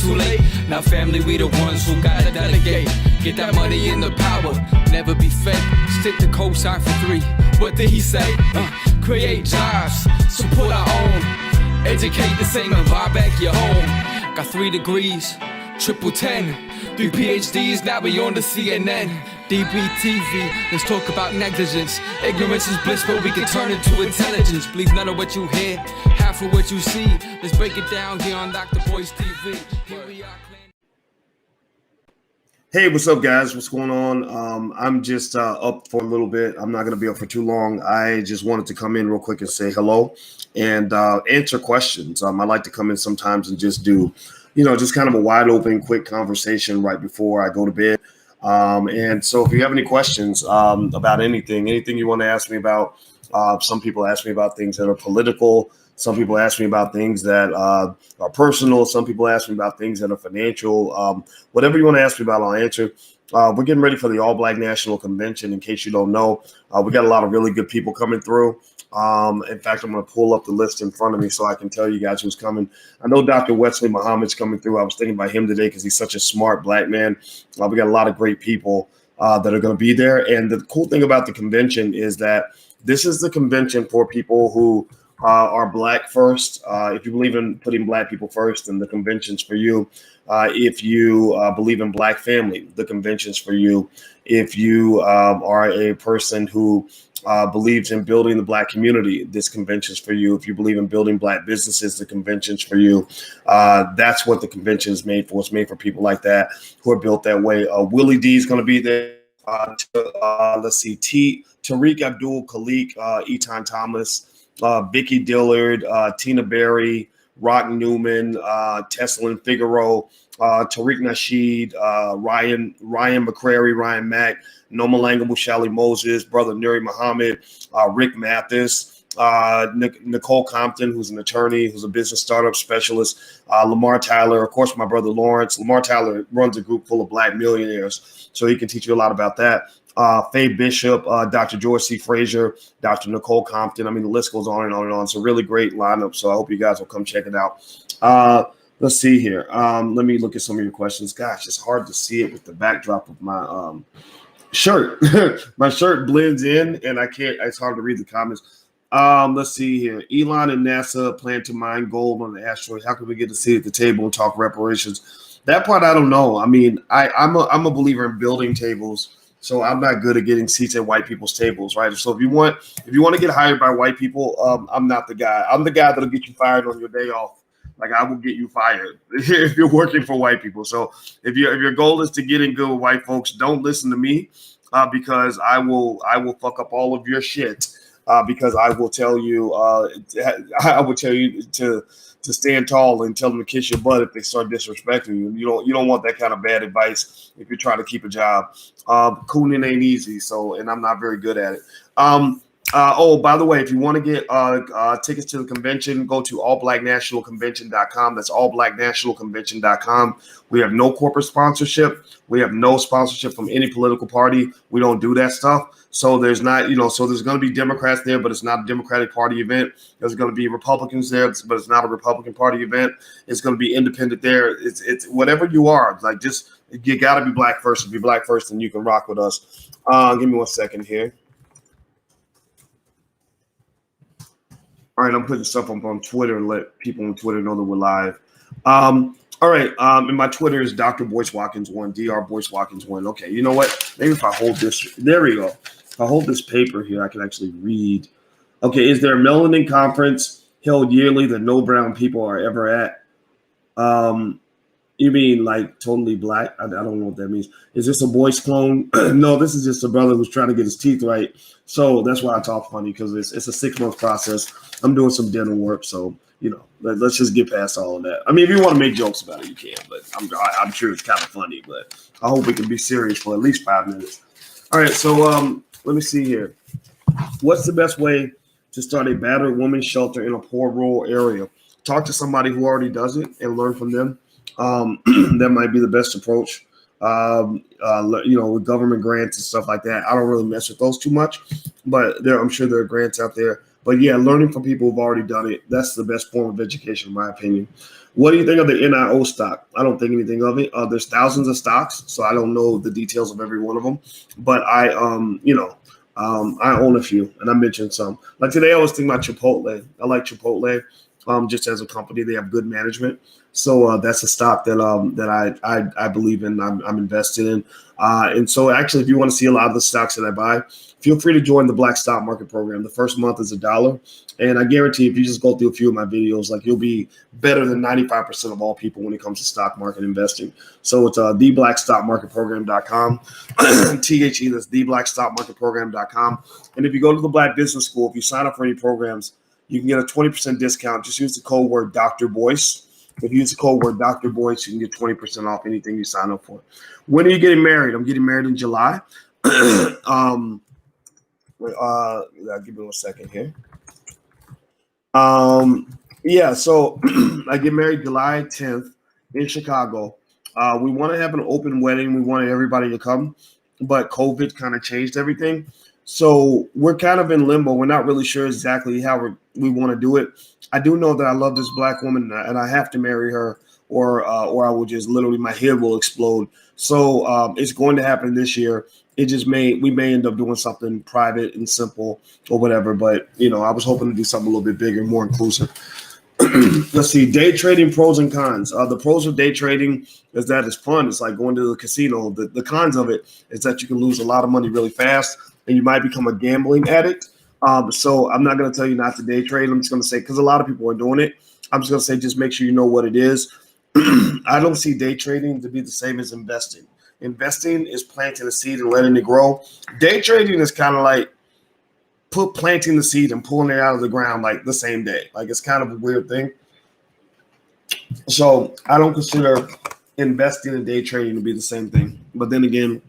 too late. Now family, we the ones who gotta delegate. Get that money and the power, never be fake. Stick to cosign for 3. What did he say? Create jobs, support our own. Educate the same and buy back your home. Got 3 degrees, triple 10. 3 PhDs, now we on the CNN. DBTV, let's talk about negligence. Ignorance is bliss, but we can turn it to intelligence. Believe none of what you hear, half of what you see. Let's break it down here on Dr. Boyce TV. Here we are. Hey, what's up, guys? What's going on? I'm just up for a little bit. I'm not going to be up for too long. I just wanted to come in real quick and say hello and answer questions. I like to come in sometimes and just do, just kind of a wide open, quick conversation right before I go to bed. And so if you have any questions about anything you want to ask me about, some people ask me about things that are political. Some people ask me about things that are personal. Some people ask me about things that are financial. Whatever you want to ask me about, I'll answer. We're getting ready for the All Black National Convention. In case you don't know, we got a lot of really good people coming through. In fact, I'm going to pull up the list in front of me so I can tell you guys who's coming. I know Dr. Wesley Muhammad's coming through. I was thinking about him today because he's such a smart black man. We got a lot of great people that are going to be there. And the cool thing about the convention is that this is the convention for people who are black first. If you believe in putting black people first, then the convention's for you. If you believe in black family, the convention's for you. If you are a person who believes in building the black community, this convention's for you. If you believe in building black businesses, the convention's for you. That's what the convention is made for. It's made for people like that who are built that way. Willie D is going to be there. Let's see, Tariq Abdul Khalik, Eton Thomas, Vicky Dillard, Tina Berry, Rock Newman, Teslin Figaro, Tariq Nasheed, Ryan McCrary, Ryan Mack, Noma Langa Mushali Moses, Brother Nuri Muhammad, Rick Mathis, Nicole Compton, who's an attorney, who's a business startup specialist, Lamar Tyler, of course, my brother Lawrence. Lamar Tyler runs a group full of black millionaires, so he can teach you a lot about that. Faye Bishop, Dr. George C. Frazier, Dr. Nicole Compton. I mean, the list goes on and on and on. It's a really great lineup, so I hope you guys will come check it out. Let's see here. Let me look at some of your questions. Gosh, it's hard to see it with the backdrop of my shirt. My shirt blends in, and I can't. It's hard to read the comments. Let's see here. Elon and NASA plan to mine gold on the asteroid. How can we get to sit at the table and talk reparations? That part I don't know. I mean, I'm a believer in building tables. So I'm not good at getting seats at white people's tables, right? So if you want to get hired by white people, I'm not the guy. I'm the guy that'll get you fired on your day off. Like, I will get you fired if you're working for white people. So if your goal is to get in good with white folks, don't listen to me because I will fuck up all of your shit because I will tell you to stand tall and tell them to kiss your butt if they start disrespecting you. You don't want that kind of bad advice if you're trying to keep a job. Cooning ain't easy, and I'm not very good at it. By the way, if you want to get tickets to the convention, go to allblacknationalconvention.com. That's allblacknationalconvention.com. We have no corporate sponsorship. We have no sponsorship from any political party. We don't do that stuff. So there's not, so there's going to be Democrats there, but it's not a Democratic Party event. There's going to be Republicans there, but it's not a Republican Party event. It's going to be independent there. It's whatever you are. Like, just, you got to be black first. If you're black first, then you can rock with us. Give me 1 second here. All right, I'm putting stuff up on Twitter and let people on Twitter know that we're live. All right, and my Twitter is Dr. Boyce Watkins 1, Dr. Boyce Watkins 1. Okay, you know what? Maybe if I hold this, there we go. If I hold this paper here, I can actually read. Okay, is there a melanin conference held yearly that no brown people are ever at? You mean like totally black? I don't know what that means. Is this a Boyce clone? No, this is just a brother who's trying to get his teeth right. So that's why I talk funny, because it's a 6-month process. I'm doing some dental work, so let's just get past all of that. I mean, if you want to make jokes about it, you can, but I'm sure it's kind of funny. But I hope we can be serious for at least 5 minutes. All right, so let me see here. What's the best way to start a battered women's shelter in a poor rural area? Talk to somebody who already does it and learn from them. That might be the best approach. With government grants and stuff like that. I don't really mess with those too much, but I'm sure there are grants out there. But yeah, learning from people who've already done it, that's the best form of education, in my opinion. What do you think of the NIO stock? I don't think anything of it. There's thousands of stocks, so I don't know the details of every one of them. But I own a few, and I mentioned some. Like today, I was thinking about Chipotle. I like Chipotle, just as a company. They have good management, so that's a stock that I believe in. I'm invested in, and so actually, if you want to see a lot of the stocks that I buy, feel free to join the Black Stock Market Program. The first month is $1, and I guarantee if you just go through a few of my videos, like you'll be better than 95% of all people when it comes to stock market investing. So it's theblackstockmarketprogram.com. THE, that's theblackstockmarketprogram.com. And if you go to the Black Business School, if you sign up for any programs, you can get a 20% discount. Just use the code word Dr. Boyce. If you use the code word Dr. Boyce, you can get 20% off anything you sign up for. When are you getting married? I'm getting married in July. Give me 1 second here. Yeah, so I get married July 10th in Chicago. We want to have an open wedding. We wanted everybody to come, but COVID kind of changed everything. So we're kind of in limbo. We're not really sure exactly how we want to do it. I do know that I love this Black woman and I have to marry her, or I will just literally, my head will explode. So it's going to happen this year. We may end up doing something private and simple or whatever. But, I was hoping to do something a little bit bigger, more inclusive. Let's see, day trading pros and cons. The pros of day trading is that it's fun. It's like going to the casino. The cons of it is that you can lose a lot of money really fast and you might become a gambling addict. So I'm not going to tell you not to day trade. I'm just going to say, because a lot of people are doing it, I'm just going to say, just make sure you know what it is. I don't see day trading to be the same as investing. Investing is planting a seed and letting it grow. Day trading is kind of like planting the seed and pulling it out of the ground like the same day. Like it's kind of a weird thing. So I don't consider investing and day trading to be the same thing. But then again,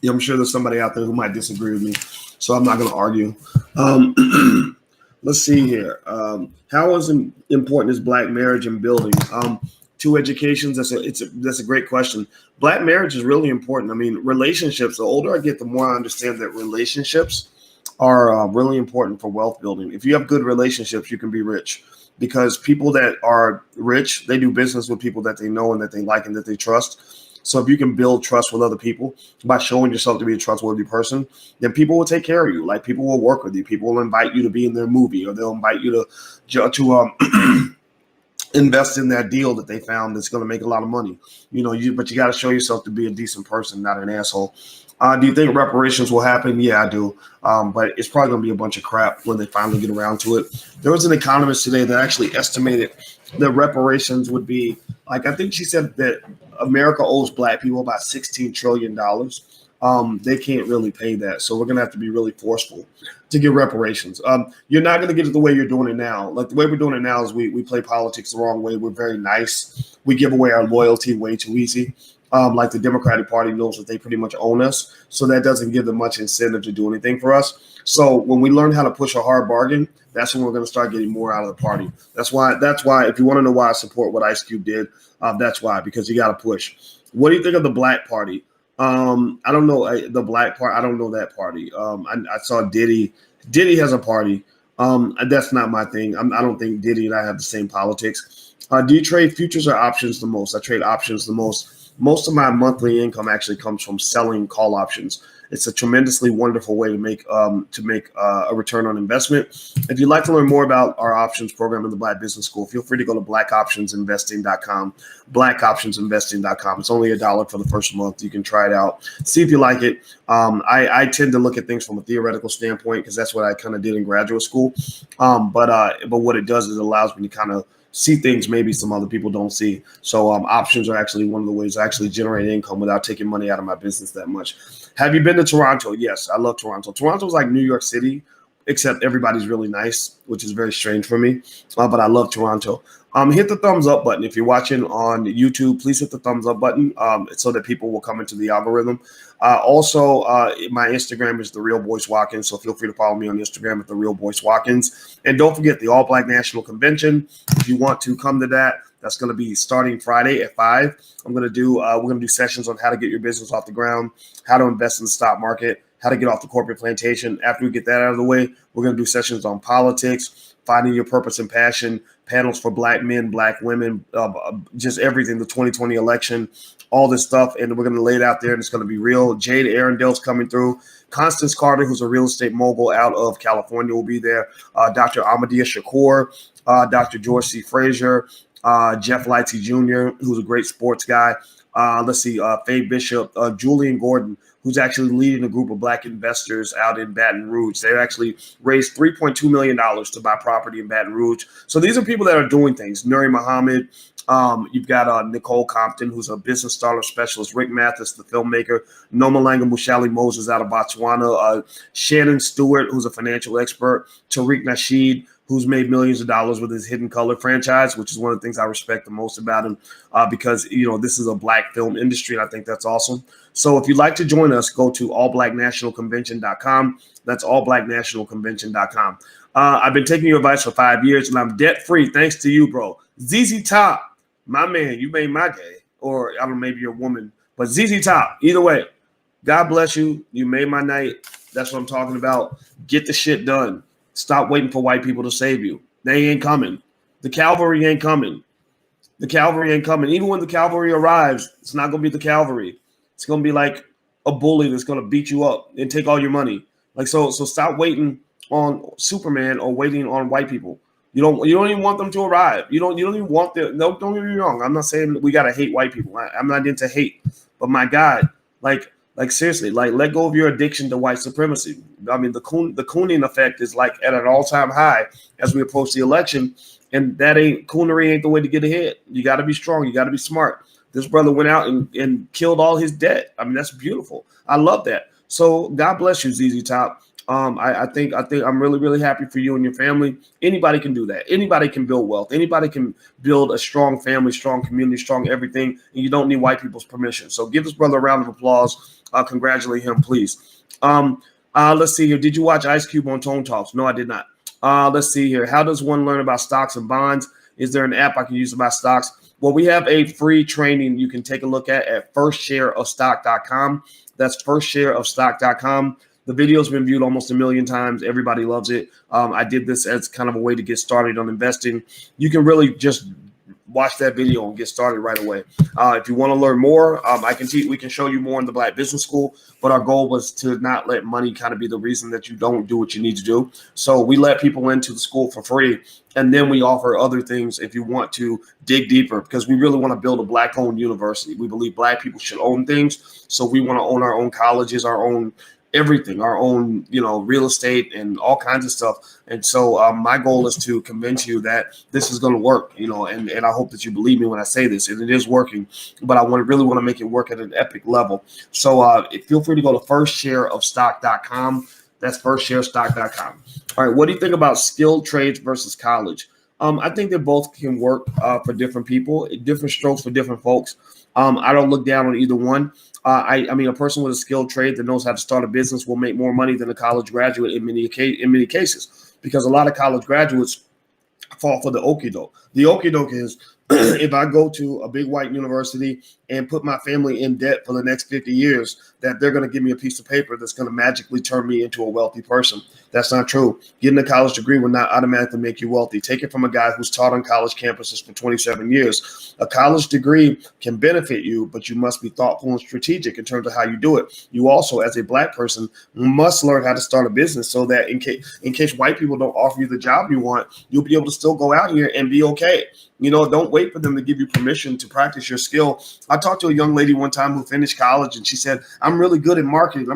I'm sure there's somebody out there who might disagree with me. So I'm not going to argue. Let's see here. How important is Black marriage and building? Two educations. That's a great question. Black marriage is really important. I mean, relationships. The older I get, the more I understand that relationships are really important for wealth building. If you have good relationships, you can be rich, because people that are rich, they do business with people that they know and that they like and that they trust. So if you can build trust with other people by showing yourself to be a trustworthy person, then people will take care of you. Like people will work with you. People will invite you to be in their movie, or they'll invite you to invest in that deal that they found that's going to make a lot of money. But you got to show yourself to be a decent person, not an asshole. Do you think reparations will happen? Yeah, I do. But it's probably going to be a bunch of crap when they finally get around to it. There was an economist today that actually estimated that reparations would be, like, I think she said that America owes Black people about $16 trillion. They can't really pay that. So we're going to have to be really forceful to get reparations. You're not going to get it the way you're doing it now. Like the way we're doing it now is we play politics the wrong way. We're very nice. We give away our loyalty way too easy. Like the Democratic Party knows that they pretty much own us. So that doesn't give them much incentive to do anything for us. So when we learn how to push a hard bargain, that's when we're going to start getting more out of the party. That's why if you want to know why I support what Ice Cube did, that's why, because you got to push. What do you think of the Black Party? I don't know the Black Party. I don't know that party. I saw Diddy. Diddy has a party. That's not my thing. I don't think Diddy and I have the same politics. Do you trade futures or options the most? I trade options the most. Most of my monthly income actually comes from selling call options. It's a tremendously wonderful way to make a return on investment. If you'd like to learn more about our options program in the Black Business School, feel free to go to blackoptionsinvesting.com. Blackoptionsinvesting.com. It's only $1 for the first month. You can try it out, see if you like it. I tend to look at things from a theoretical standpoint because that's what I kind of did in graduate school. But what it does is it allows me to kind of see things maybe some other people don't see. So options are actually one of the ways I actually generate income without taking money out of my business that much. Have you been to Toronto? Yes, I love Toronto. Toronto's like New York City, except everybody's really nice, which is very strange for me. But I love Toronto. Hit the thumbs up button. If you're watching on YouTube, please hit the thumbs up button so that people will come into the algorithm. Also, my Instagram is The Real Boyce Watkins, so feel free to follow me on Instagram at The Real Boyce Watkins. And don't forget the All Black National Convention. If you want to come to that, that's going to be starting Friday at 5. We're going to do sessions on how to get your business off the ground, how to invest in the stock market, how to get off the corporate plantation. After we get that out of the way, we're going to do sessions on politics, finding your purpose and passion, panels for black men, black women, just everything, the 2020 election, all this stuff. And we're going to lay it out there, and it's going to be real. Jade Arendale's coming through. Constance Carter, who's a real estate mogul out of California, will be there. Dr. Ahmadiyya Shakur, Dr. George C. Frazier, Jeff Lightsey Jr., who's a great sports guy. Faye Bishop, Julian Gordon, who's actually leading a group of black investors out in Baton Rouge. They actually raised $3.2 million to buy property in Baton Rouge. So these are people that are doing things. Nuri Muhammad, you've got Nicole Compton, who's a business startup specialist, Rick Mathis, the filmmaker, Nomalanga Mushali Moses out of Botswana, Shannon Stewart, who's a financial expert, Tariq Nasheed, who's made millions of dollars with his Hidden Color franchise, which is one of the things I respect the most about him, because, this is a black film industry, and I think that's awesome. So if you'd like to join us, go to allblacknationalconvention.com. That's allblacknationalconvention.com. I've been taking your advice for 5 years, and I'm debt-free thanks to you, bro. ZZ Top, my man, you made my day. Or, I don't know, maybe you're a woman. But ZZ Top, either way, God bless you. You made my night. That's what I'm talking about. Get the shit done. Stop waiting for white people to save you. They ain't coming. The cavalry ain't coming. The cavalry ain't coming. Even when the cavalry arrives, it's not going to be the cavalry. It's going to be like a bully that's going to beat you up and take all your money. So stop waiting on Superman or waiting on white people. You don't even want them to arrive. You don't even want them. No, don't get me wrong. I'm not saying we got to hate white people. I'm not into hate. But my God, seriously, let go of your addiction to white supremacy. I mean, the cooning effect is at an all-time high as we approach the election, and coonery ain't the way to get ahead. You got to be strong. You got to be smart. This brother went out and killed all his debt. I mean, that's beautiful. I love that. So God bless you, ZZ Top. I think I'm really, really happy for you and your family. Anybody can do that. Anybody can build wealth. Anybody can build a strong family, strong community, strong everything. And you don't need white people's permission. So give this brother a round of applause. Congratulate him, please. Let's see here. Did you watch Ice Cube on Tone Talks? No, I did not. Let's see here. How does one learn about stocks and bonds? Is there an app I can use about stocks? Well, we have a free training you can take a look at firstshareofstock.com. That's firstshareofstock.com. The video's been viewed almost 1 million times. Everybody loves it. I did this as kind of a way to get started on investing. You can really just watch that video and get started right away. If you want to learn more, we can show you more in the Black Business School, but our goal was to not let money kind of be the reason that you don't do what you need to do. So we let people into the school for free, and then we offer other things if you want to dig deeper, because we really want to build a Black-owned university. We believe Black people should own things, so we want to own our own colleges, our own everything, our own, real estate and all kinds of stuff. And so my goal is to convince you that this is going to work, and I hope that you believe me when I say this, and it is working, but I really want to make it work at an epic level. So feel free to go to firstshareofstock.com. That's firstshareofstock.com. All right. What do you think about skilled trades versus college? I think that both can work for different people, different strokes for different folks. I don't look down on either one. I mean, a person with a skilled trade that knows how to start a business will make more money than a college graduate in many cases, because a lot of college graduates fall for the okie doke. The okie doke is if I go to a big white university and put my family in debt for the next 50 years, that they're going to give me a piece of paper that's going to magically turn me into a wealthy person. That's not true. Getting a college degree will not automatically make you wealthy. Take it from a guy who's taught on college campuses for 27 years. A college degree can benefit you, but you must be thoughtful and strategic in terms of how you do it. You also, as a Black person, must learn how to start a business so that in case white people don't offer you the job you want, you'll be able to still go out here and be okay. Don't wait for them to give you permission to practice your skill. I talked to a young lady one time who finished college, and she said, I'm really good at marketing.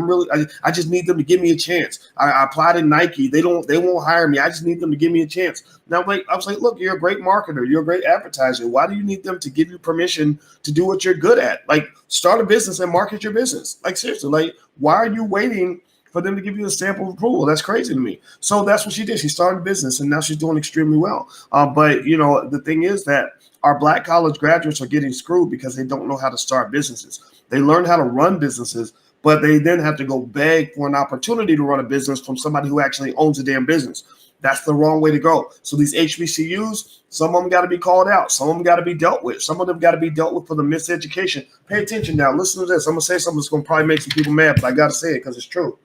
I just need them to give me a chance. I applied at Nike. They won't hire me. I just need them to give me a chance. Now, I was like, look, you're a great marketer. You're a great advertiser. Why do you need them to give you permission to do what you're good at? Start a business and market your business. Seriously, why are you waiting for them to give you a stamp of approval? That's crazy to me. So that's what she did. She started a business, and now she's doing extremely well. But the thing is that our Black college graduates are getting screwed because they don't know how to start businesses. They learn how to run businesses, but they then have to go beg for an opportunity to run a business from somebody who actually owns a damn business. That's the wrong way to go. So these HBCUs, some of them got to be called out. Some of them got to be dealt with. Some of them got to be dealt with for the miseducation. Pay attention now. Listen to this. I'm going to say something that's going to probably make some people mad, but I got to say it because it's true.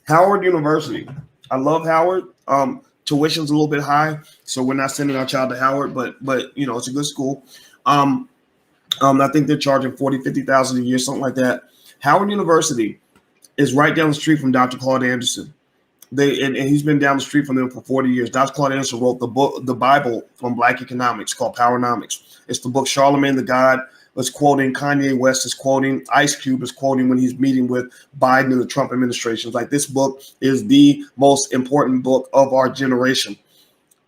Howard University. I love Howard. Tuition's a little bit high, so we're not sending our child to Howard, but it's a good school. I think they're charging 50,000 a year, something like that. Howard University is right down the street from Dr. Claude Anderson. And he's been down the street from them for 40 years. Dr. Claude Anderson wrote the Bible from Black economics called Powernomics. It's the book Charlemagne the God was quoting, Kanye West is quoting, Ice Cube is quoting when he's meeting with Biden and the Trump administration. Like, this book is the most important book of our generation.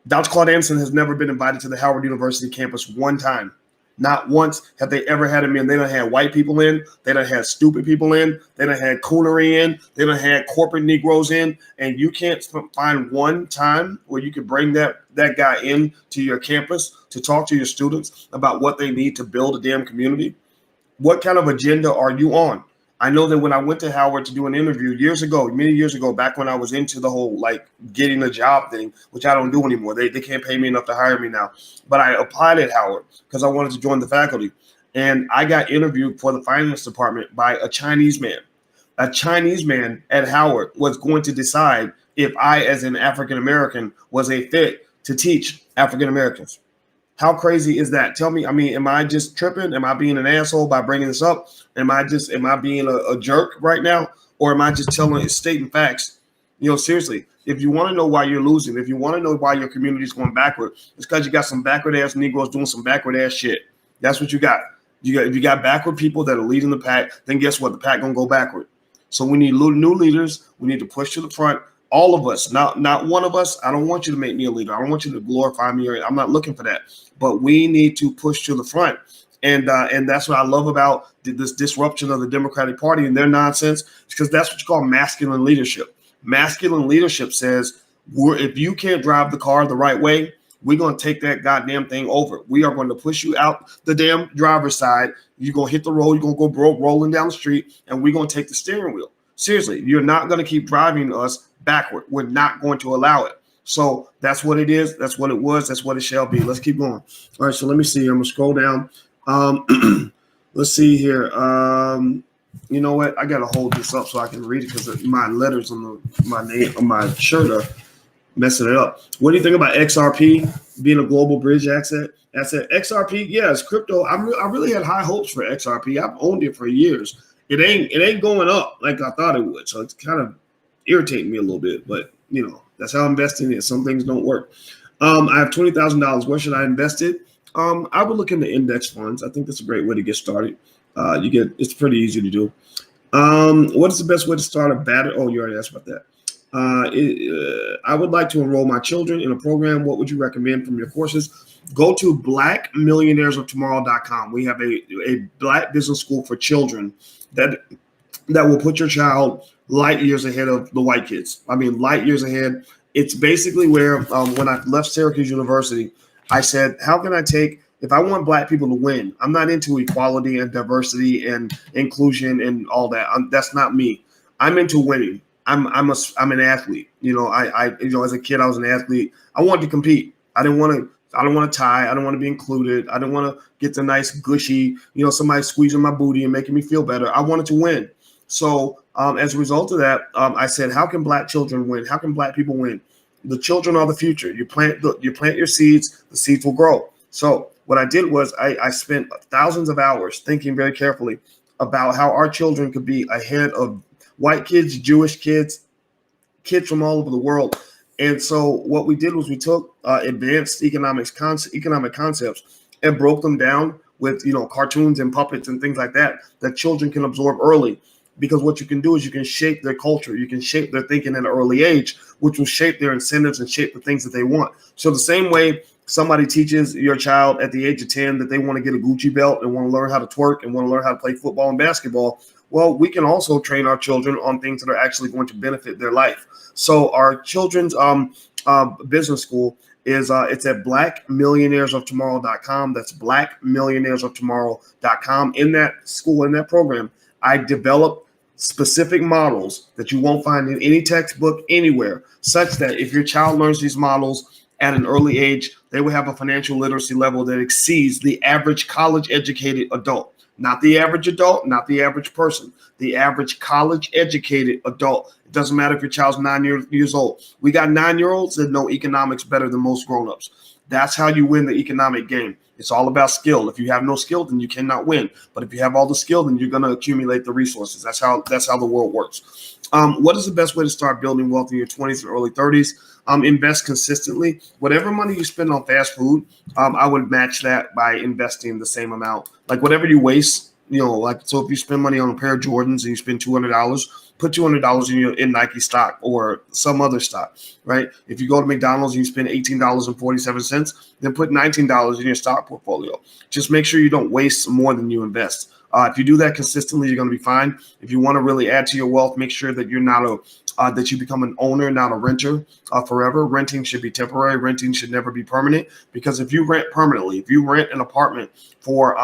Dr. Claude Anderson has never been invited to the Howard University campus one time. Not once have they ever had him in. They done had white people in. They done had stupid people in. They done had coonery in. They done had corporate Negroes in. And you can't find one time where you could bring that guy in to your campus to talk to your students about what they need to build a damn community. What kind of agenda are you on? I know that when I went to Howard to do an interview many years ago, back when I was into the whole like getting a job thing, which I don't do anymore. They can't pay me enough to hire me now. But I applied at Howard because I wanted to join the faculty. And I got interviewed for the finance department by a Chinese man. A Chinese man at Howard was going to decide if I, as an African American, was a fit to teach African Americans. How crazy is that? Tell me, am I just tripping? Am I being an asshole by bringing this up? Am I being a jerk right now? Or am I just stating facts? Seriously, if you want to know why you're losing, if you want to know why your community is going backward, it's because you got some backward ass Negroes doing some backward ass shit. That's what you got. If you got backward people that are leading the pack, then guess what? The pack gonna go backward. So we need new leaders. We need to push to the front. All of us, not one of us. I don't want you to make me a leader. I don't want you to glorify me. I'm not looking for that. But we need to push to the front. And that's what I love about this disruption of the Democratic Party and their nonsense, because that's what you call masculine leadership. Masculine leadership says, if you can't drive the car the right way, we're going to take that goddamn thing over. We are going to push you out the damn driver's side. You're going to hit the road. You're going to go rolling down the street, and we're going to take the steering wheel. Seriously, you're not going to keep driving us backward. We're not going to allow it. So that's what it is. That's what it was. That's what it shall be. Let's keep going. All right, so let me see. I'm going to scroll down. Let's see here. You know what? I got to hold this up so I can read it because my letters on my name on my shirt are messing it up. What do you think about XRP being a global bridge asset? XRP, yeah, it's crypto. I really had high hopes for XRP. I've owned it for years. It ain't going up like I thought it would. So it's kind of irritating me a little bit, but that's how investing is. Some things don't work. I have $20,000. Where should I invest it? I would look into index funds. I think that's a great way to get started. It's pretty easy to do. What is the best way to start a battery? Oh, you already asked about that. I would like to enroll my children in a program. What would you recommend from your courses? Go to blackmillionairesoftomorrow.com. We have a Black business school for children that will put your child light years ahead of the white kids. Light years ahead. It's basically where when I left Syracuse University, I said, how can I if I want Black people to win, I'm not into equality and diversity and inclusion and all that. That's not me. I'm into winning. I'm an athlete. As a kid, I was an athlete. I wanted to compete. I don't want to tie. I don't want to be included. I don't want to get the nice gushy, somebody squeezing my booty and making me feel better. I wanted to win. So as a result of that, I said, how can Black children win? How can Black people win? The children are the future. You plant your seeds, the seeds will grow. So what I did was I spent thousands of hours thinking very carefully about how our children could be ahead of white kids, Jewish kids from all over the world. And so what we did was we took advanced economic concepts and broke them down with cartoons and puppets and things like that children can absorb early. Because what you can do is you can shape their culture. You can shape their thinking at an early age, which will shape their incentives and shape the things that they want. So the same way somebody teaches your child at the age of 10 that they want to get a Gucci belt and want to learn how to twerk and want to learn how to play football and basketball, well, we can also train our children on things that are actually going to benefit their life. So our children's business school is it's at blackmillionairesoftomorrow.com. That's blackmillionairesoftomorrow.com. In that school, in that program, I develop specific models that you won't find in any textbook anywhere, such that if your child learns these models at an early age, they will have a financial literacy level that exceeds the average college-educated adult. not the average adult, not the average person, the average college educated adult. It doesn't matter if your child's 9 years old. We got 9-year-olds that know economics better than most grown-ups. That's how you win the economic game. It's all about skill. If you have no skill, then you cannot win. But if you have all the skill, then you're going to accumulate the resources. That's how the world works. What is the best way to start building wealth in your 20s and early 30s? Invest consistently. Whatever money you spend on fast food, I would match that by investing the same amount. Like whatever you waste, so if you spend money on a pair of Jordans and you spend $200, put $200 in Nike stock or some other stock, right? If you go to McDonald's and you spend $18.47, then put $19 in your stock portfolio. Just make sure you don't waste more than you invest. If you do that consistently, you're going to be fine. If you want to really add to your wealth, make sure that you're not that you become an owner, not a renter forever. Renting should be temporary. Renting should never be permanent, because if you rent permanently, if you rent an apartment for,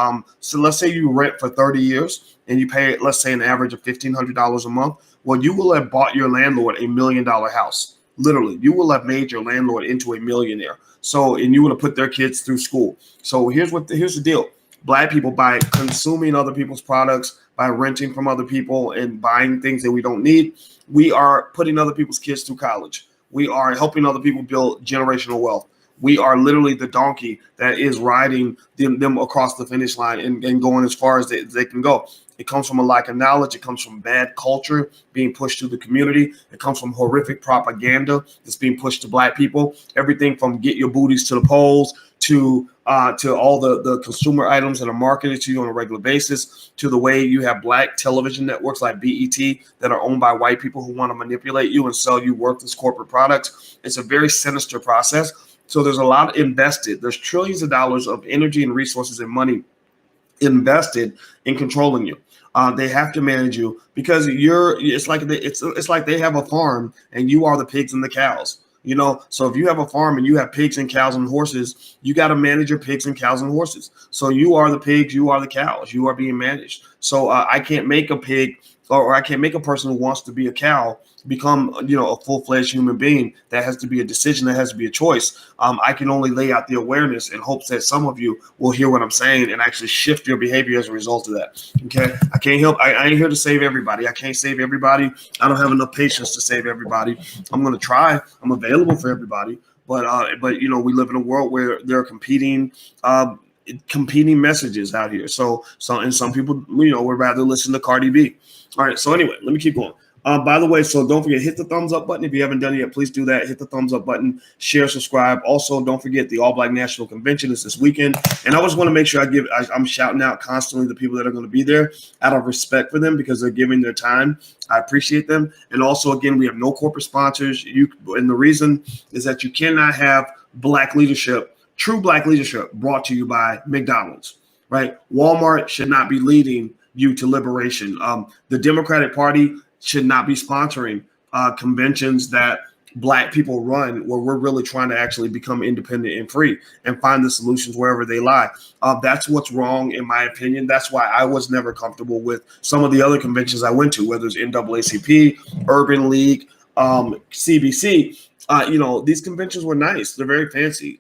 so let's say you rent for 30 years and you pay, let's say, an average of $1,500 a month. Well, you will have bought your landlord $1 million house. Literally, you will have made your landlord into a millionaire. So, and you would have put their kids through school. So here's the deal. Black people, by consuming other people's products, by renting from other people and buying things that we don't need, we are putting other people's kids through college. We are helping other people build generational wealth. We are literally the donkey that is riding them across the finish line and going as far as they can go. It comes from a lack of knowledge. It comes from bad culture being pushed to the community. It comes from horrific propaganda that's being pushed to Black people. Everything from get your booties to the polls to all the consumer items that are marketed to you on a regular basis, to the way you have Black television networks like BET that are owned by white people who want to manipulate you and sell you worthless corporate products. It's a very sinister process. So there's a lot invested. There's trillions of dollars of energy and resources and money invested in controlling you. They have to manage you because it's like they have a farm and you are the pigs and the cows. So if you have a farm and you have pigs and cows and horses, you got to manage your pigs and cows and horses. So you are the pigs, you are the cows, you are being managed. So I can't make a pig or I can't make a person who wants to be a cow become, a full-fledged human being. That has to be a decision. That has to be a choice. I can only lay out the awareness in hopes that some of you will hear what I'm saying and actually shift your behavior as a result of that. Okay. I can't help. I ain't here to save everybody. I can't save everybody. I don't have enough patience to save everybody. I'm going to try. I'm available for everybody. But we live in a world where there are competing messages out here. So and some people, would rather listen to Cardi B. All right. So anyway, let me keep going. By the way, so don't forget, hit the thumbs up button. If you haven't done it yet, please do that. Hit the thumbs up button, share, subscribe. Also, don't forget the All Black National Convention is this weekend. And I just want to make sure I'm shouting out constantly the people that are going to be there out of respect for them because they're giving their time. I appreciate them. And also, again, we have no corporate sponsors. And the reason is that you cannot have Black leadership, true Black leadership, brought to you by McDonald's, right? Walmart should not be leading you to liberation. The Democratic Party should not be sponsoring conventions that Black people run where we're really trying to actually become independent and free and find the solutions wherever they lie. That's what's wrong, in my opinion. That's why I was never comfortable with some of the other conventions I went to, whether it's NAACP, Urban League, CBC. These conventions were nice. They're very fancy,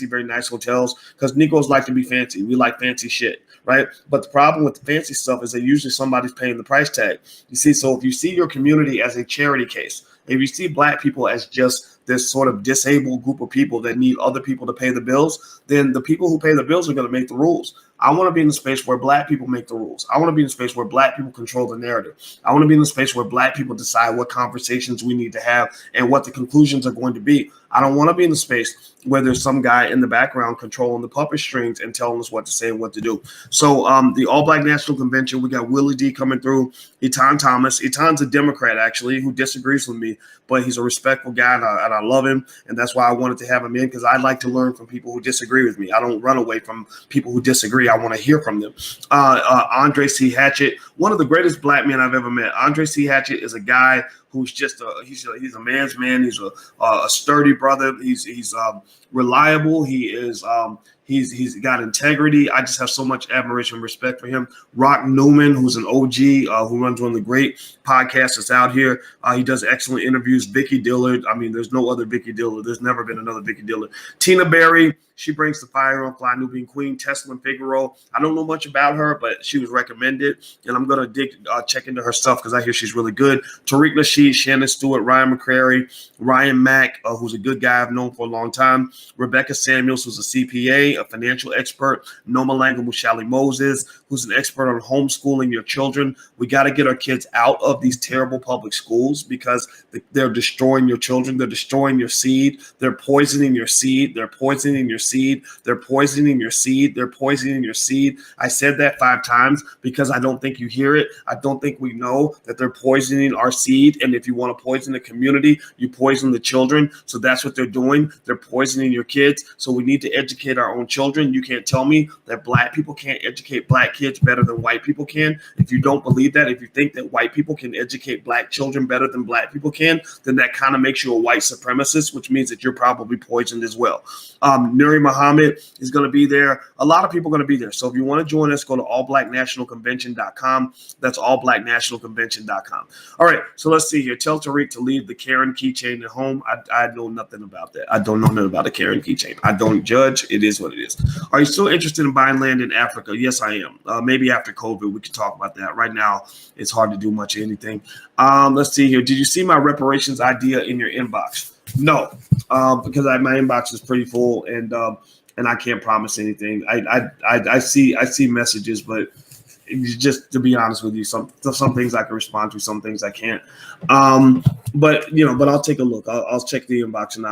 very nice hotels because Negroes like to be fancy. We like fancy shit, right? But the problem with the fancy stuff is that usually somebody's paying the price tag. You see, so if you see your community as a charity case, if you see Black people as just this sort of disabled group of people that need other people to pay the bills, then the people who pay the bills are going to make the rules. I want to be in a space where Black people make the rules. I want to be in a space where Black people control the narrative. I want to be in a space where Black people decide what conversations we need to have and what the conclusions are going to be. I don't want to be in a space where there's some guy in the background controlling the puppet strings and telling us what to say and what to do. So the All Black National Convention, we got Willie D coming through, Etan Thomas. Etan's a Democrat, actually, who disagrees with me, but he's a respectful guy, and I love him. And that's why I wanted to have him in, because I like to learn from people who disagree with me. I don't run away from people who disagree. I want to hear from them. Andre C. Hatchett, one of the greatest Black men I've ever met. Andre C. Hatchett is a guy who's just he's a man's man. He's a sturdy brother. He's reliable. He's got integrity. I just have so much admiration and respect for him. Rock Newman, who's an OG, who runs one of the great podcasts that's out here. He does excellent interviews. Vicky Dillard. I mean, there's no other Vicky Dillard. There's never been another Vicky Dillard. Tina Berry. She brings the fire on Fly Nubian Queen. Tesla Figaro. I don't know much about her, but she was recommended, and I'm gonna check into her stuff because I hear she's really good. Tariq Nasheed, Shannon Stewart, Ryan McCrary, Ryan Mack, who's a good guy I've known for a long time. Rebecca Samuels, who's a CPA, a financial expert. Noma Langa Mushali Moses, who's an expert on homeschooling your children. We got to get our kids out of these terrible public schools because they're destroying your children. They're destroying your seed. They're poisoning your seed. They're poisoning your seed. They're poisoning your seed. They're poisoning your seed. I said that 5 times because I don't think you hear it. I don't think we know that they're poisoning our seed. And if you want to poison the community, you poison the children. So that's what they're doing. They're poisoning your kids. So we need to educate our own children. You can't tell me that black people can't educate black kids better than white people can. If you don't believe that, if you think that white people can educate black children better than black people can, then that kind of makes you a white supremacist, which means that you're probably poisoned as well. Nuri Muhammad is going to be there. A lot of people are going to be there. So if you want to join us, go to allblacknationalconvention.com. That's allblacknationalconvention.com. All right, so let's see here. Tell Tariq to leave the Karen keychain at home. I know nothing about that. I don't know nothing about a Karen keychain. I don't judge. It is what it is. Are you still interested in buying land in Africa? Yes, I am. Maybe after COVID, we can talk about that. Right now, it's hard to do much of anything. Let's see here. Did you see my reparations idea in your inbox? No, because my inbox is pretty full, and I can't promise anything. I see messages, but just to be honest with you, some things I can respond to, some things I can't. But I'll take a look. I'll check the inbox, and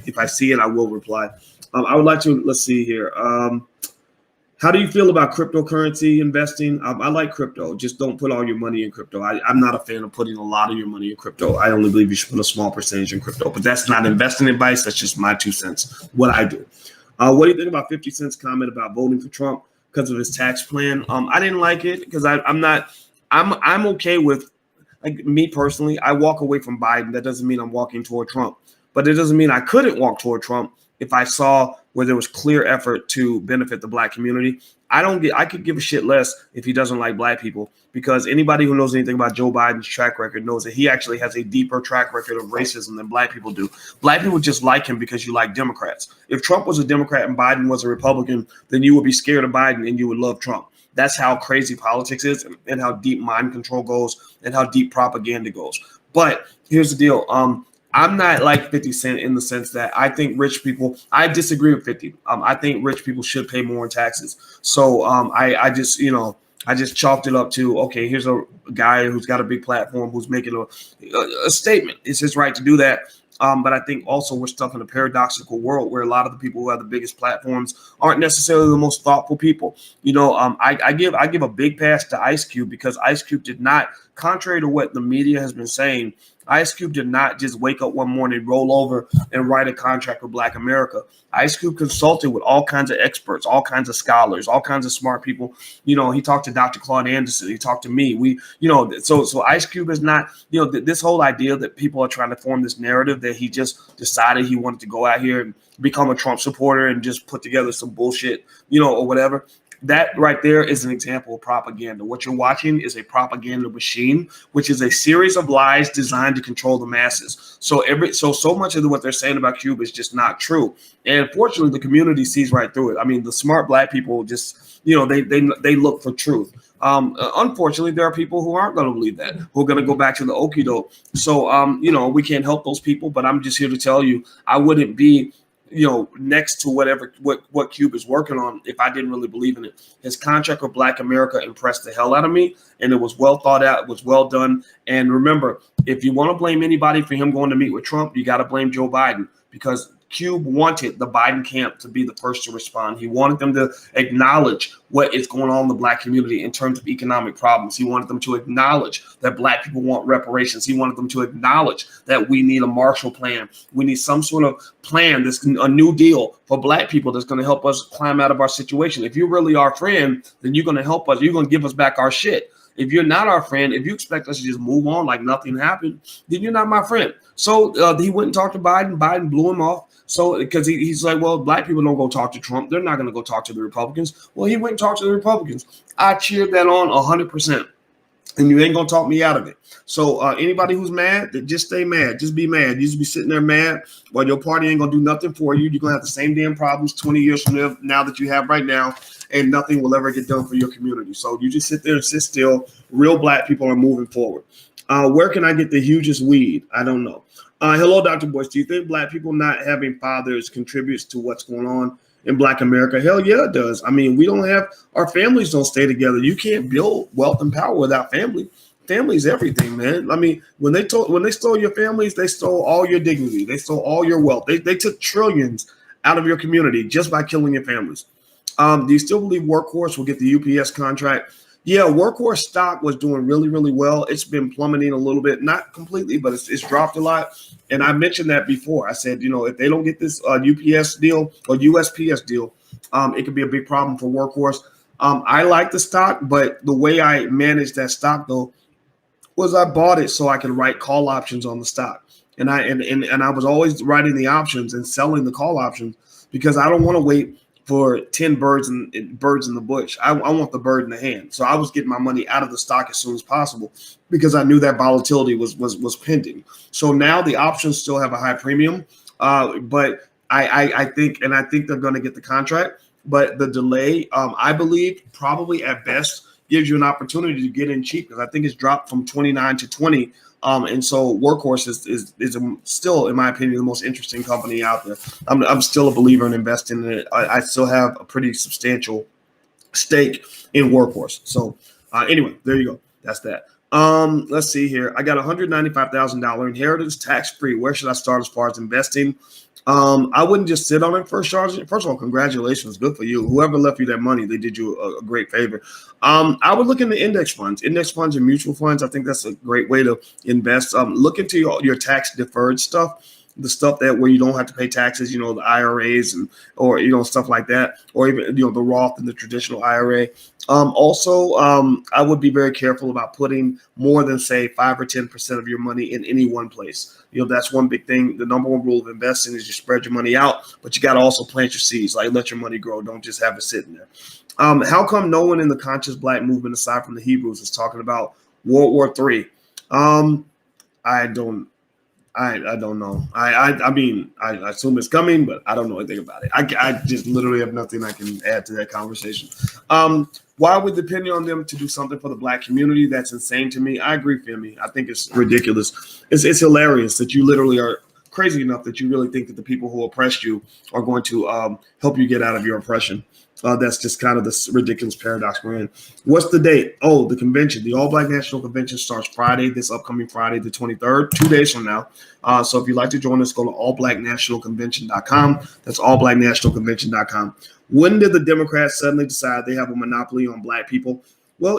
if I see it, I will reply. I would like to, let's see here. How do you feel about cryptocurrency investing? I like crypto. Just don't put all your money in crypto. I'm not a fan of putting a lot of your money in crypto. I only believe you should put a small percentage in crypto. But that's not investing advice. That's just my 2 cents, what I do. What do you think about 50 Cent's comment about voting for Trump because of his tax plan? I didn't like it because I'm okay with, like, me personally, I walk away from Biden. That doesn't mean I'm walking toward Trump. But it doesn't mean I couldn't walk toward Trump if I saw where there was clear effort to benefit the black community. I could give a shit less if he doesn't like black people, because anybody who knows anything about Joe Biden's track record knows that he actually has a deeper track record of racism than black people do. Black people just like him because you like Democrats. If Trump was a Democrat and Biden was a Republican, then you would be scared of Biden and you would love Trump. That's how crazy politics is, and how deep mind control goes, and how deep propaganda goes. But here's the deal. I'm not like 50 Cent in the sense that I think rich people, I disagree with 50. I think rich people should pay more in taxes. So I just chalked it up to, okay, here's a guy who's got a big platform, who's making a statement. It's his right to do that. But I think also we're stuck in a paradoxical world where a lot of the people who have the biggest platforms aren't necessarily the most thoughtful people. I give a big pass to Ice Cube, because Ice Cube did not, contrary to what the media has been saying, Ice Cube did not just wake up one morning, roll over, and write a contract with Black America. Ice Cube consulted with all kinds of experts, all kinds of scholars, all kinds of smart people. He talked to Dr. Claude Anderson. He talked to me. So Ice Cube is not, this whole idea that people are trying to form this narrative that he just decided he wanted to go out here and become a Trump supporter and just put together some bullshit, or whatever. That right there is an example of propaganda. What you're watching is a propaganda machine, which is a series of lies designed to control the masses. So much of what they're saying about Cuba is just not true. And fortunately, the community sees right through it. I mean, the smart black people just, they look for truth. Unfortunately, there are people who aren't going to believe that, who are going to go back to the okie doke. So, we can't help those people, but I'm just here to tell you, I wouldn't be next to what Cube is working on if I didn't really believe in it. His contract with Black America impressed the hell out of me, and it was well thought out. It was well done. And remember, if you want to blame anybody for him going to meet with Trump, you got to blame Joe Biden, because Cube wanted the Biden camp to be the first to respond. He wanted them to acknowledge what is going on in the black community in terms of economic problems. He wanted them to acknowledge that black people want reparations. He wanted them to acknowledge that we need a Marshall Plan. We need some sort of plan, that's a new deal for black people that's going to help us climb out of our situation. If you really are our friend, then you're going to help us. You're going to give us back our shit. If you're not our friend, if you expect us to just move on like nothing happened, then you're not my friend. So he went and talked to Biden. Biden blew him off. So because he's like, well, black people don't go talk to Trump. They're not going to go talk to the Republicans. Well, he went and talked to the Republicans. I cheered that on 100%. And you ain't gonna talk me out of it. So anybody who's mad, just stay mad. Just be mad. You just be sitting there mad while your party ain't gonna do nothing for you. You're gonna have the same damn problems 20 years from now that you have right now, and nothing will ever get done for your community. So you just sit there and sit still. Real black people are moving forward. Where can I get the hugest weed? I don't know. Hello, Dr. Boyce. Do you think black people not having fathers contributes to what's going on in Black America? Hell yeah, it does. I mean, we don't have, our families don't stay together. You can't build wealth and power without family. Family is everything, man. I mean, when they stole your families, they stole all your dignity. They stole all your wealth. They took trillions out of your community just by killing your families. Do you still believe Workhorse will get the UPS contract? Yeah, Workhorse stock was doing really, really well. It's been plummeting a little bit, not completely, but it's dropped a lot. And I mentioned that before. I said, if they don't get this UPS deal or USPS deal, it could be a big problem for Workhorse. I like the stock, but the way I managed that stock though was I bought it so I could write call options on the stock, and I was always writing the options and selling the call options because I don't want to wait for 10 birds in the bush. I want the bird in the hand. So I was getting my money out of the stock as soon as possible because I knew that volatility was pending. So now the options still have a high premium, but I think they're going to get the contract. But the delay, I believe, probably at best gives you an opportunity to get in cheap because I think it's dropped from 29 to 20. And so Workhorse is still, in my opinion, the most interesting company out there. I'm still a believer in investing in it. I still have a pretty substantial stake in Workhorse. So anyway, there you go. That's that. Let's see here. I got $195,000 inheritance tax-free. Where should I start as far as investing? I wouldn't just sit on it first. First of all, congratulations. Good for you. Whoever left you that money, they did you a great favor. I would look into index funds and mutual funds. I think that's a great way to invest. Look into your tax deferred stuff, the stuff that where you don't have to pay taxes, the IRAs or stuff like that, or even, the Roth and the traditional IRA. Also, I would be very careful about putting more than say 5 or 10% of your money in any one place. That's one big thing. The number one rule of investing is you spread your money out, but you got to also plant your seeds, like let your money grow. Don't just have it sitting there. How come no one in the conscious black movement, aside from the Hebrews, is talking about World War III? I don't know. I mean, I assume it's coming, but I don't know anything about it. I just literally have nothing I can add to that conversation. Why would depending on them to do something for the black community? That's insane to me. I agree, Femi. I think it's ridiculous. It's hilarious that you literally are crazy enough that you really think that the people who oppressed you are going to help you get out of your oppression. That's just kind of this ridiculous paradox we're in. What's the date? Oh, the convention. The All Black National Convention starts Friday, this upcoming Friday, the 23rd, 2 days from now. So if you'd like to join us, go to allblacknationalconvention.com. That's allblacknationalconvention.com. When did the Democrats suddenly decide they have a monopoly on black people? Well,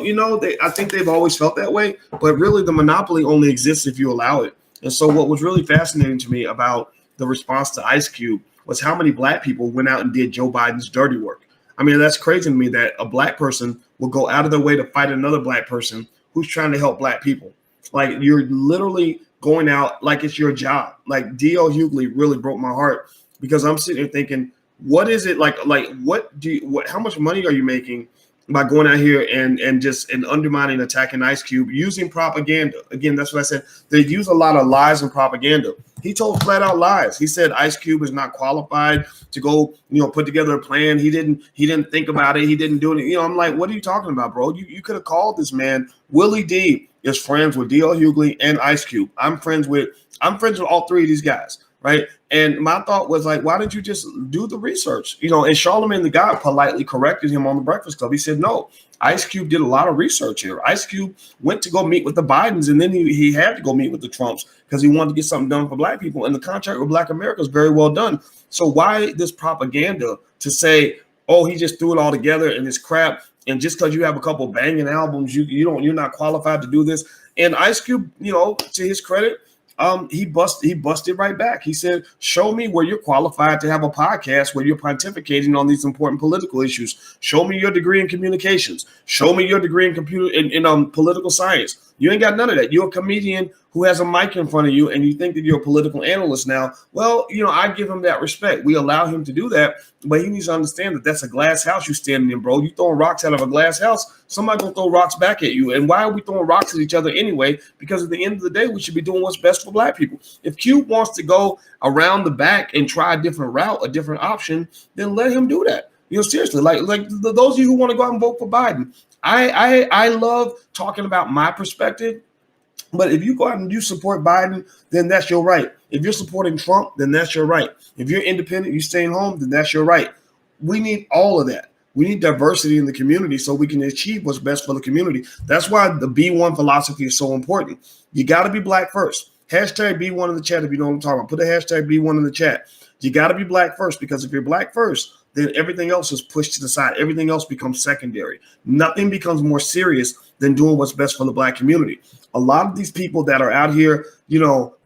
I think they've always felt that way, but really the monopoly only exists if you allow it. And so what was really fascinating to me about the response to Ice Cube was how many black people went out and did Joe Biden's dirty work. I mean, that's crazy to me that a black person will go out of their way to fight another black person who's trying to help black people. Like, you're literally going out like it's your job. Like, D.L. Hughley really broke my heart because I'm sitting there thinking, what is it like how much money are you making by going out here and undermining, attacking Ice Cube using propaganda? Again, that's what I said. They use a lot of lies and propaganda. He told flat out lies. He said Ice Cube is not qualified to go, put together a plan. He didn't think about it. He didn't do it. I'm like, what are you talking about, bro? You could have called this man. Willie D is friends with D.L. Hughley and Ice Cube. I'm friends with all three of these guys. Right. And my thought was like, why didn't you just do the research? And Charlemagne the God politely corrected him on the Breakfast Club. He said, no, Ice Cube did a lot of research here. Ice Cube went to go meet with the Bidens, and then he had to go meet with the Trumps because he wanted to get something done for black people. And the contract with Black America is very well done. So why this propaganda to say, oh, he just threw it all together and this crap, and just because you have a couple banging albums, you're not qualified to do this? And Ice Cube, to his credit, he busted right back. He said, show me where you're qualified to have a podcast where you're pontificating on these important political issues. Show me your degree in communications. Show me your degree in political science. You ain't got none of that. You're a comedian who has a mic in front of you and you think that you're a political analyst now. Well, I give him that respect. We allow him to do that, but he needs to understand that that's a glass house you're standing in, bro. You throwing rocks out of a glass house, somebody gonna throw rocks back at you. And why are we throwing rocks at each other anyway? Because at the end of the day, we should be doing what's best for black people. If Cube wants to go around the back and try a different route, a different option, then let him do that. Seriously, like those of you who want to go out and vote for Biden, I love talking about my perspective. But if you go out and you support Biden, then that's your right. If you're supporting Trump, then that's your right. If you're independent, you're staying home, then that's your right. We need all of that. We need diversity in the community so we can achieve what's best for the community. That's why the B1 philosophy is so important. You got to be black first. Hashtag B1 in the chat if you know what I'm talking about. Put a hashtag B1 in the chat. You got to be black first, because if you're black first, then everything else is pushed to the side. Everything else becomes secondary. Nothing becomes more serious than doing what's best for the black community. A lot of these people that are out here,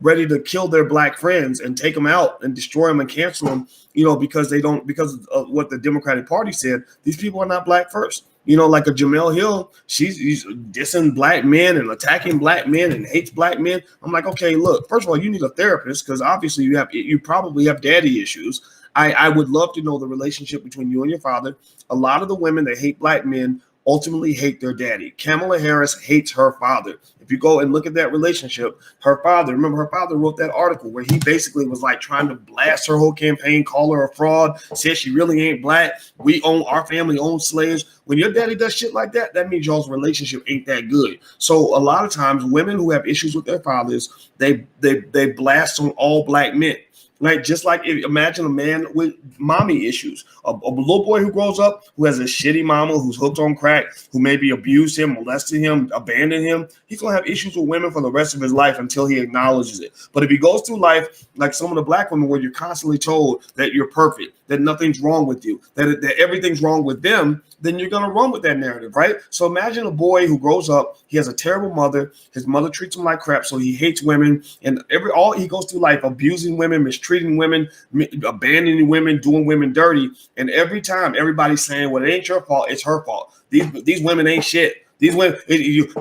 ready to kill their black friends and take them out and destroy them and cancel them, because of what the Democratic Party said, these people are not black first. Like a Jamel Hill, she's dissing black men and attacking black men and hates black men. I'm like, okay, look, first of all, you need a therapist, because obviously you probably have daddy issues. I would love to know the relationship between you and your father. A lot of the women that hate black men ultimately hate their daddy. Kamala Harris hates her father. If you go and look at that relationship, her father wrote that article where he basically was like trying to blast her whole campaign, call her a fraud, said she really ain't black. Our family owns slaves. When your daddy does shit like that, that means y'all's relationship ain't that good. So a lot of times women who have issues with their fathers, they blast on all black men. Right, just like imagine a man with mommy issues, a little boy who grows up who has a shitty mama who's hooked on crack, who maybe abused him, molested him, abandoned him. He's gonna have issues with women for the rest of his life until he acknowledges it. But if he goes through life like some of the black women, where you're constantly told that you're perfect, that nothing's wrong with you, that everything's wrong with them, then you're gonna run with that narrative, right? So imagine a boy who grows up, he has a terrible mother, his mother treats him like crap, so he hates women, and he goes through life abusing women, mistreating women, abandoning women, doing women dirty, and every time everybody's saying, well, it ain't your fault, it's her fault. These women ain't shit. These women,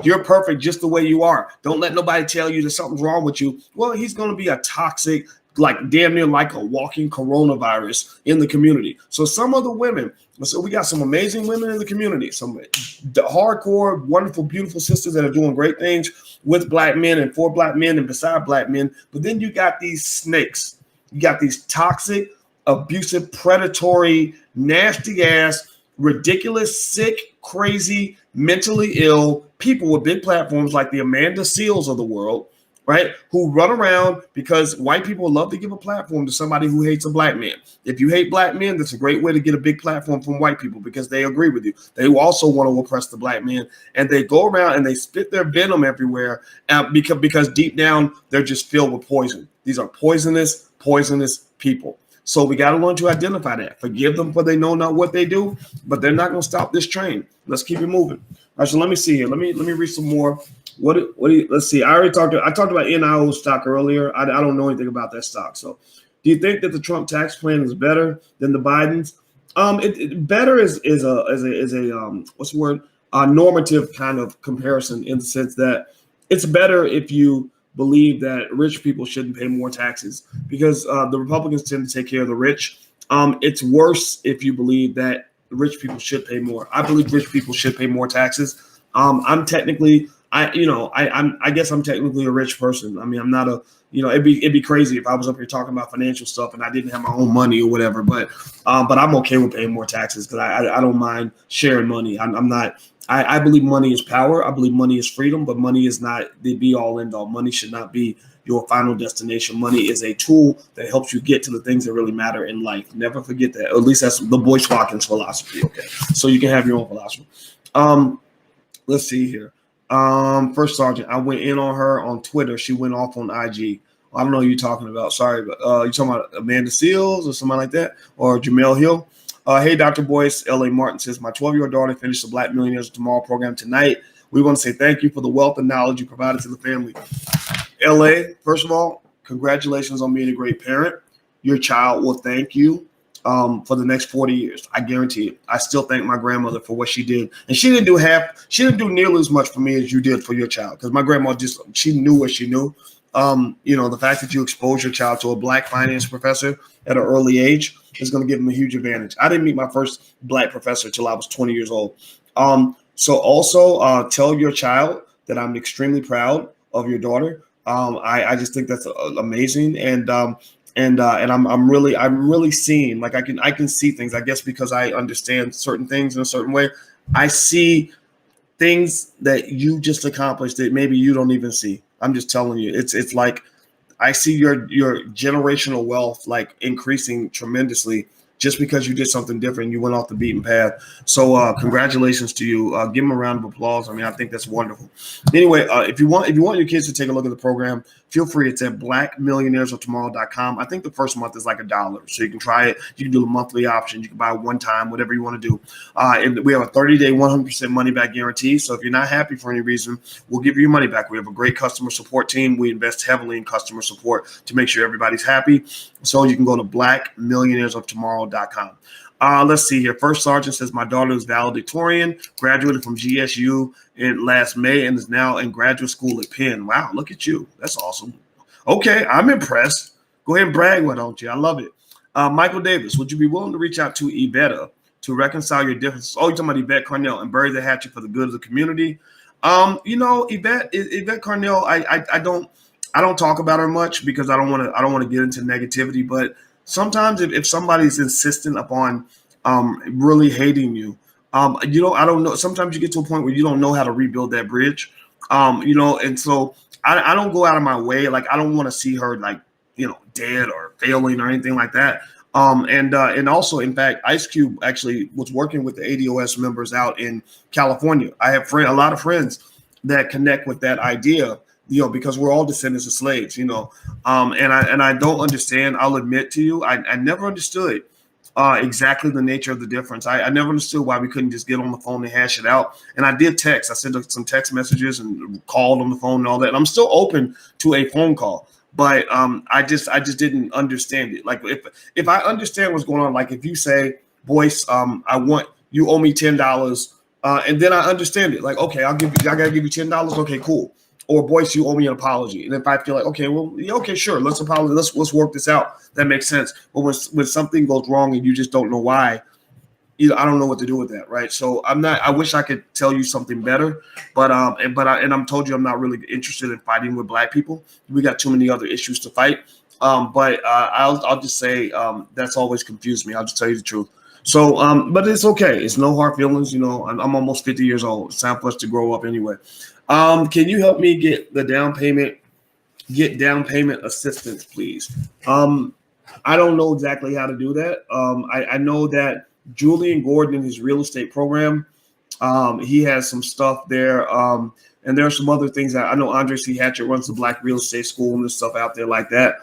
you're perfect just the way you are. Don't let nobody tell you that something's wrong with you. Well, he's going to be a toxic, like damn near like a walking coronavirus in the community. So some of the women, so we got some amazing women in the community, some hardcore, wonderful, beautiful sisters that are doing great things with black men and for black men and beside black men. But then you got these snakes. You got these toxic, abusive, predatory, nasty ass, ridiculous, sick, crazy, mentally ill people with big platforms like the Amanda Seals of the world, right? Who run around because white people love to give a platform to somebody who hates a black man. If you hate black men, that's a great way to get a big platform from white people because they agree with you. They also want to oppress the black man, and they go around and they spit their venom everywhere because deep down they're just filled with poison. These are poisonous people. So we got to learn to identify that. Forgive them for they know not what they do, but they're not going to stop this train. Let's keep it moving. All right, so let me see here. Let me read some more. Let's see. I talked about NIO stock earlier. I don't know anything about that stock. So do you think that the Trump tax plan is better than the Biden's? Better is a what's the word? A normative kind of comparison in the sense that it's better if you believe that rich people shouldn't pay more taxes because the Republicans tend to take care of the rich. It's worse if you believe that rich people should pay more. I believe rich people should pay more taxes. I guess I'm technically a rich person. I mean, I'm not it'd be crazy if I was up here talking about financial stuff and I didn't have my own money or whatever. But I'm okay with paying more taxes because I don't mind sharing money. I'm not. I believe money is power. I believe money is freedom, but money is not the be all end all. Money should not be your final destination. Money is a tool that helps you get to the things that really matter in life. Never forget that. At least that's the Boyce Watkins philosophy. Okay, so you can have your own philosophy. Let's see here. First Sergeant, I went in on her on Twitter. She went off on IG. I don't know who you're talking about. Sorry, but you talking about Amanda Seals or somebody like that, or Jamel Hill? Hey, Dr. Boyce, L.A. Martin says, my 12-year-old daughter finished the Black Millionaires Tomorrow program tonight. We want to say thank you for the wealth and knowledge you provided to the family. LA, first of all, congratulations on being a great parent. Your child will thank you for the next 40 years. I guarantee it. I still thank my grandmother for what she did. And she didn't do nearly as much for me as you did for your child. Because my grandma she knew what she knew. The fact that you expose your child to a black finance professor at an early age is going to give them a huge advantage. I didn't meet my first black professor till I was 20 years old. So also tell your child that I'm extremely proud of your daughter. I just think that's amazing, and I'm really seeing, like, I can see things, I guess, because I understand certain things in a certain way. I see things that you just accomplished that maybe you don't even see. I'm just telling you, it's like I see your generational wealth like increasing tremendously just because you did something different. You went off the beaten path. So congratulations to you. Give them a round of applause. I mean, I think that's wonderful. Anyway, if you want your kids to take a look at the program, feel free. It's at blackmillionairesoftomorrow.com. I think the first month is like $1, so you can try it. You can do the monthly option. You can buy one time, whatever you want to do. And we have a 30-day, 100% money back guarantee. So if you're not happy for any reason, we'll give you your money back. We have a great customer support team. We invest heavily in customer support to make sure everybody's happy. So you can go to blackmillionairesoftomorrow.com. Let's see here. First Sergeant says, my daughter is valedictorian, graduated from GSU in last May, and is now in graduate school at Penn. Wow, look at you. That's awesome. Okay, I'm impressed. Go ahead and brag, why don't you? I love it. Michael Davis, would you be willing to reach out to Yvette to reconcile your differences? Oh, you're talking about Yvette Carnell, and bury the hatchet for the good of the community. Yvette Carnell, I don't talk about her much because I don't want to get into negativity, but sometimes if somebody's insistent upon really hating you, I don't know. Sometimes you get to a point where you don't know how to rebuild that bridge, and so I don't go out of my way. Like, I don't want to see her like, dead or failing or anything like that. And also, in fact, Ice Cube actually was working with the ADOS members out in California. I have a lot of friends that connect with that idea, because we're all descendants of slaves, and I don't understand. I'll admit to you, I never understood exactly the nature of the difference. I never understood why we couldn't just get on the phone and hash it out. And I did text. I sent some text messages and called on the phone and all that. And I'm still open to a phone call, but I just didn't understand it. Like, if I understand what's going on, like if you say, Boyce, you owe me $10, and then I understand it. Like, okay, I gotta give you $10. Okay, cool. Or, Boyce, you owe me an apology. And if I feel like, okay, well, yeah, okay, sure, let's apologize. Let's work this out. That makes sense. But when something goes wrong and you just don't know why, I don't know what to do with that, right? So I wish I could tell you something better, but I'm told you I'm not really interested in fighting with black people. We got too many other issues to fight. But I'll just say that's always confused me. I'll just tell you the truth. So, but it's okay. It's no hard feelings. I'm almost 50 years old. It's time for us to grow up anyway. Can you help me get down payment assistance, please? I don't know exactly how to do that. I know that Julian Gordon in his real estate program, he has some stuff there. And there are some other things that I know. Andre C. Hatchett runs the Black Real Estate School and there's stuff out there like that.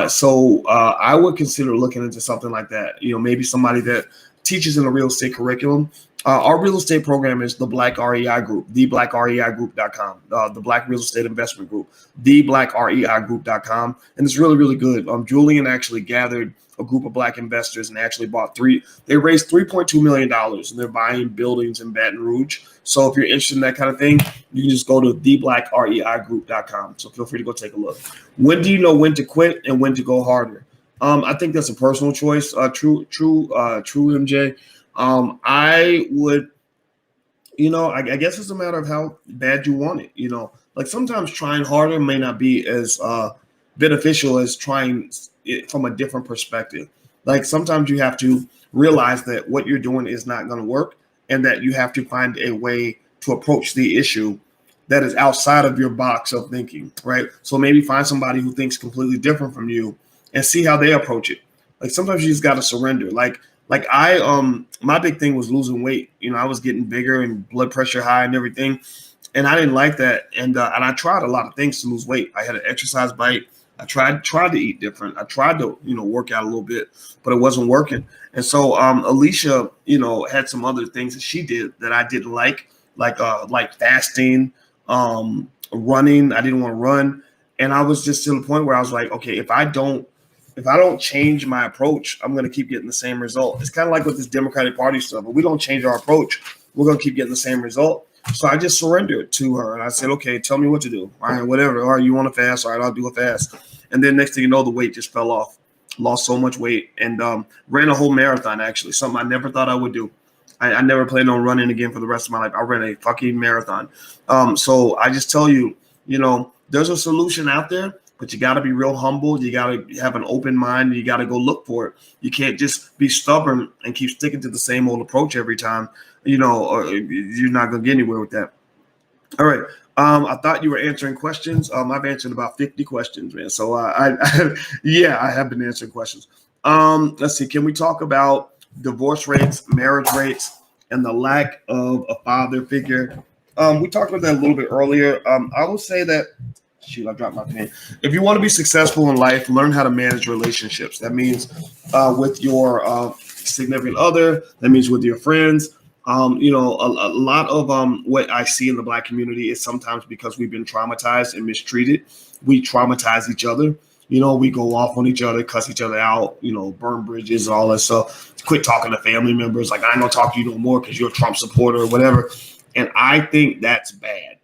So I would consider looking into something like that. Maybe somebody that teaches in a real estate curriculum. Our real estate program is the Black REI Group, theblackreigroup.com, the Black Real Estate Investment Group, theblackreigroup.com. And it's really, really good. Julian actually gathered a group of black investors and actually they raised $3.2 million, and they're buying buildings in Baton Rouge. So if you're interested in that kind of thing, you can just go to theblackreigroup.com. So feel free to go take a look. When do you know when to quit and when to go harder? I think that's a personal choice. True MJ. I would, I guess it's a matter of how bad you want it. Like sometimes trying harder may not be as beneficial as trying it from a different perspective. Like sometimes you have to realize that what you're doing is not going to work and that you have to find a way to approach the issue that is outside of your box of thinking, right? So maybe find somebody who thinks completely different from you and see how they approach it. Like sometimes you just got to surrender. Like my big thing was losing weight. I was getting bigger and blood pressure high and everything. And I didn't like that. And I tried a lot of things to lose weight. I had an exercise bite. I tried to eat different. I tried to, work out a little bit, but it wasn't working. And so Alicia, had some other things that she did that I didn't like fasting, running. I didn't want to run. And I was just to the point where I was like, okay, if I don't change my approach, I'm going to keep getting the same result. It's kind of like with this Democratic Party stuff. If we don't change our approach, we're going to keep getting the same result. So I just surrendered to her, and I said, okay, tell me what to do. All right, whatever. All right, you want to fast? All right, I'll do a fast. And then next thing you know, the weight just fell off. Lost so much weight, and ran a whole marathon, actually, something I never thought I would do. I never planned on running again for the rest of my life. I ran a fucking marathon. So I just tell you, there's a solution out there, but you got to be real humble. You got to have an open mind. You got to go look for it. You can't just be stubborn and keep sticking to the same old approach every time, or you're not going to get anywhere with that. All right. I thought you were answering questions. I've answered about 50 questions, man. So I have been answering questions. Let's see. Can we talk about divorce rates, marriage rates, and the lack of a father figure? We talked about that a little bit earlier. I will say that, I dropped my pen. If you want to be successful in life, learn how to manage relationships. That means with your significant other. That means with your friends. A lot of what I see in the Black community is sometimes because we've been traumatized and mistreated. We traumatize each other. We go off on each other, cuss each other out, burn bridges, all that stuff. Quit talking to family members. Like, I ain't gonna talk to you no more because you're a Trump supporter or whatever. And I think that's bad.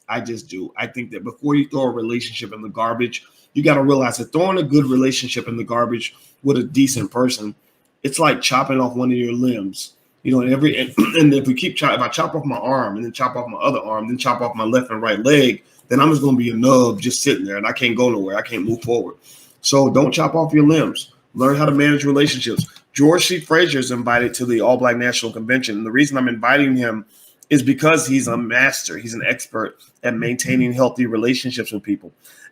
I just do. I think that before you throw a relationship in the garbage, you got to realize that throwing a good relationship in the garbage with a decent person, it's like chopping off one of your limbs. And if we if I chop off my arm and then chop off my other arm, then chop off my left and right leg, then I'm just going to be a nub just sitting there and I can't go nowhere. I can't move forward. So don't chop off your limbs. Learn how to manage relationships. George C. Frazier is invited to the All Black National Convention. And the reason I'm inviting him is because he's a master. He's an expert at maintaining healthy relationships with people.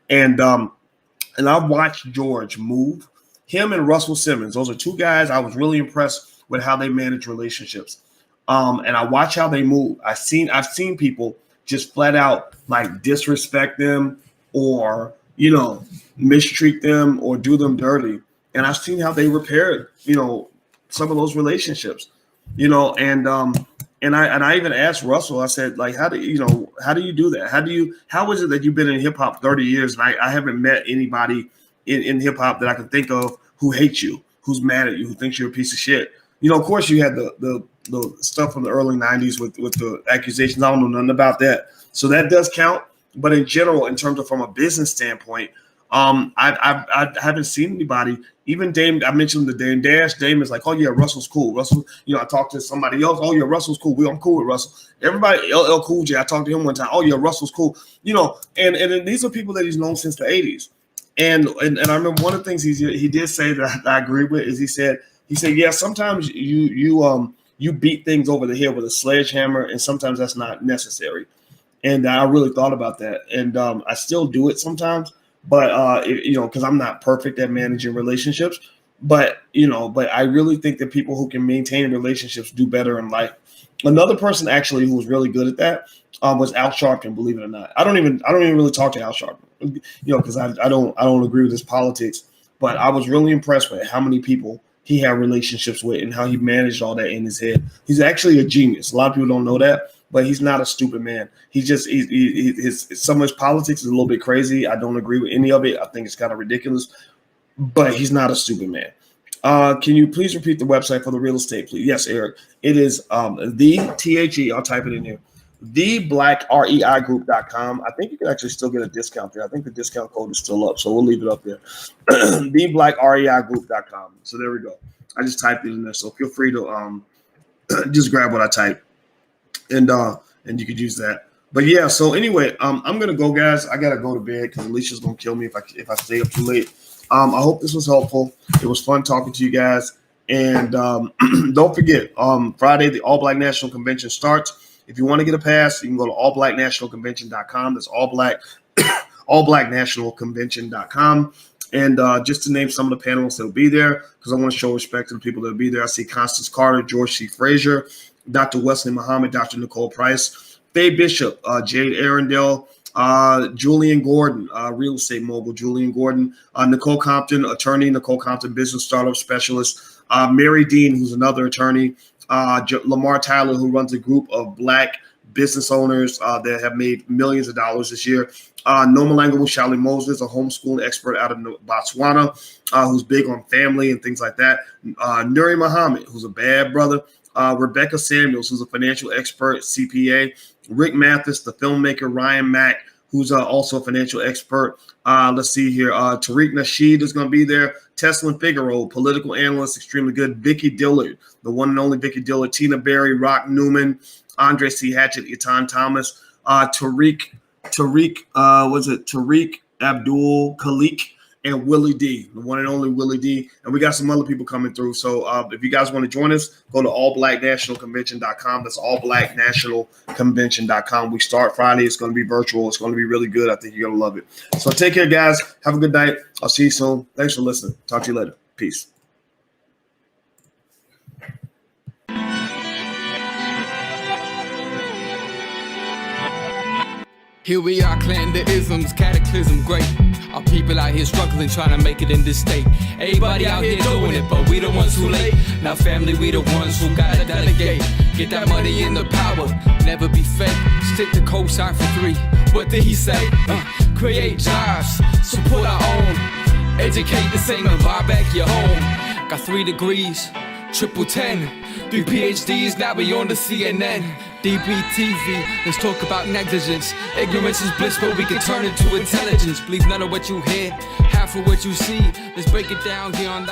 And I've watched George move. Him and Russell Simmons, those are two guys I was really impressed with how they manage relationships. And I watch how they move. I've seen people just flat out like disrespect them or, mistreat them or do them dirty. And I've seen how they repaired, some of those relationships, and I even asked Russell, I said, like, how do you do that? How is it that you've been in hip hop 30 years? And I haven't met anybody in hip hop that I can think of who hates you, who's mad at you, who thinks you're a piece of shit. Of course you had the stuff from the early 90s with the accusations. I don't know nothing about that. So that does count. But in general, in terms of from a business standpoint, I haven't seen anybody, even Dame, I mentioned the Dame Dash. Dame is like, oh yeah, Russell's cool. Russell, I talked to somebody else. Oh yeah, Russell's cool. I'm cool with Russell. Everybody, LL Cool J, I talked to him one time. Oh yeah, Russell's cool. And these are people that he's known since the 80s. And I remember one of the things he did say that I agree with is he said, yeah, sometimes you beat things over the head with a sledgehammer, and sometimes that's not necessary. And I really thought about that, and I still do it sometimes. But because I'm not perfect at managing relationships, but I really think that people who can maintain relationships do better in life. Another person actually who was really good at that was Al Sharpton. Believe it or not, I don't even really talk to Al Sharpton, because I don't agree with his politics. But I was really impressed with how many people he had relationships with and how he managed all that in his head. He's actually a genius. A lot of people don't know that, but he's not a stupid man. Some of his politics is a little bit crazy. I don't agree with any of it. I think it's kind of ridiculous, but he's not a stupid man. Can you please repeat the website for the real estate, please? Yes, Eric. It is the THE. I'll type it in here. TheBlackREIGroup.com. I think you can actually still get a discount there. I think the discount code is still up, so we'll leave it up there. TheBlackREIGroup.com. So there we go. I just typed it in there, so feel free to just grab what I typed, and you could use that. But yeah, so anyway, I'm gonna go, guys. I gotta go to bed because Alicia's gonna kill me if I stay up too late. I hope this was helpful. It was fun talking to you guys, and don't forget, Friday the All Black National Convention starts. If you want to get a pass, you can go to allblacknationalconvention.com. That's allblacknationalconvention.com. And just to name some of the panelists that will be there, because I want to show respect to the people that will be there. I see Constance Carter, George C. Frazier, Dr. Wesley Muhammad, Dr. Nicole Price, Faye Bishop, Jade Arundel, Julian Gordon, real estate mogul Julian Gordon, Nicole Compton, attorney, Nicole Compton, business startup specialist, Mary Dean, who's another attorney, Lamar Tyler, who runs a group of Black business owners that have made millions of dollars this year. Nomalango Shally Moses, a homeschooling expert out of Botswana, who's big on family and things like that. Nuri Muhammad, who's a bad brother. Rebecca Samuels, who's a financial expert, CPA. Rick Mathis, the filmmaker. Ryan Mack, who's also a financial expert. Let's see here. Tariq Nasheed is going to be there. Teslin Figaro, political analyst, extremely good. Vicky Dillard, the one and only Vicky Dillard. Tina Berry, Rock Newman, Andre C. Hatchett, Etan Thomas, Tariq Abdul Khalik, and Willie D, the one and only Willie D. And we got some other people coming through. So if you guys want to join us, go to allblacknationalconvention.com. That's allblacknationalconvention.com. We start Friday. It's going to be virtual. It's going to be really good. I think you're going to love it. So take care, guys. Have a good night. I'll see you soon. Thanks for listening. Talk to you later. Peace. Here we are, clan the isms, cataclysm, great. Our people out here struggling, trying to make it in this state. Everybody out here doing it, but we the ones who late. Now family, we the ones who gotta delegate. Get that money in the power, never be fake. Stick to cosign for 3. What did he say? Create jobs, support our own. Educate the same and buy back your home. Got 3 degrees, triple 10. 3 PhDs, now we on the CNN. DBTV, let's talk about negligence. Ignorance is bliss, but we can turn it to intelligence. Believe none of what you hear, half of what you see. Let's break it down here on